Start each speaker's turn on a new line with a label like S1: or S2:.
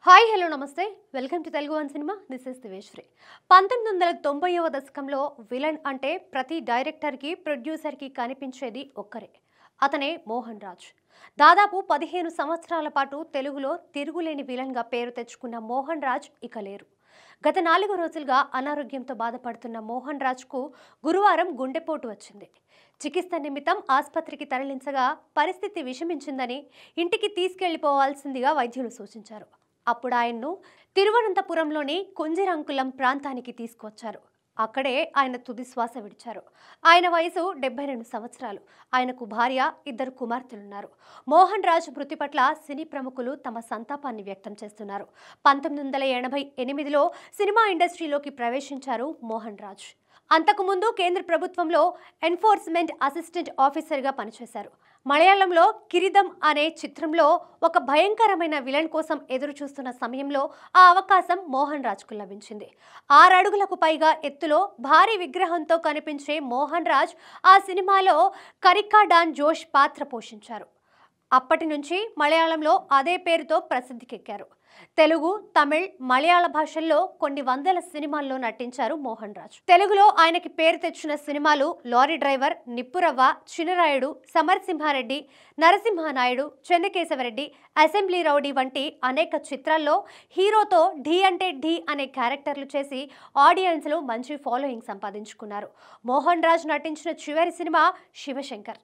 S1: Hi hello namaste welcome to Telugu one cinema. This is Diveshwari. 1990వ దశకంలో villain అంటే ప్రతి డైరెక్టర్కి ప్రొడ్యూసర్కి కనిపించేది ఒక్కరే, అతనే మోహన్ రాజ్. దాదాపు 15 సంవత్సరాల పాటు తెలుగులో తిరుగులేని విలన్గా పేరు తెచ్చుకున్న మోహన్ రాజ్ ఇక లేరు. గత 4 రోజులుగా అనారోగ్యంతో బాధపడుతున్న మోహన్ రాజ్కు గురువారం గుండెపోటు వచ్చింది. చికిత్స నిమిత్తం ఆసుపత్రికి తరలించగా పరిస్థితి విషమించిందని, ఇంటికి తీసుకెళ్లిపోవాల్సిందిగా వైద్యులు సూచించారు. అప్పుడు ఆయన్ను తిరువనంతపురంలోని కుంజిరంకులం ప్రాంతానికి తీసుకొచ్చారు. అక్కడే ఆయన తుది శ్వాస విడిచారు. ఆయన వయసు 72 సంవత్సరాలు. ఆయనకు భార్య, 2 కుమార్తెలున్నారు. మోహన్ రాజ్ మృతి పట్ల సినీ ప్రముఖులు తమ సంతాపాన్ని వ్యక్తం చేస్తున్నారు. 1988లో సినిమా ఇండస్ట్రీలోకి ప్రవేశించారు మోహన్ రాజ్. అంతకుముందు కేంద్ర ప్రభుత్వంలో ఎన్ఫోర్స్మెంట్ అసిస్టెంట్ ఆఫీసర్గా పనిచేశారు. మలయాళంలో కిరీదం అనే చిత్రంలో ఒక భయంకరమైన విలన్ కోసం ఎదురు చూస్తున్న సమయంలో ఆ అవకాశం మోహన్ రాజ్కు లభించింది. 6 అడుగులకు పైగా ఎత్తులో భారీ విగ్రహంతో కనిపించే మోహన్ రాజ్ ఆ సినిమాలో కరికా డాన్ జోష్ పాత్ర పోషించారు. అప్పటి నుంచి మలయాళంలో అదే పేరుతో ప్రసిద్ధికెక్కారు. తెలుగు, తమిళ్, మలయాళ భాషల్లో కొన్ని వందల సినిమాల్లో నటించారు మోహన్ రాజ్. తెలుగులో ఆయనకి పేరు తెచ్చిన సినిమాలు lorry driver, Nippuravva, Chinarayudu, Samarasimha Reddy, Narasimha Naidu, Chennakesava Reddy, assembly rowdy వంటి అనేక చిత్రాల్లో హీరోతో ఢీ అంటే ఢీ అనే క్యారెక్టర్లు చేసి ఆడియన్స్లో మంచి ఫాలోయింగ్ సంపాదించుకున్నారు. మోహన్ రాజ్ నటించిన చివరి సినిమా శివశంకర్.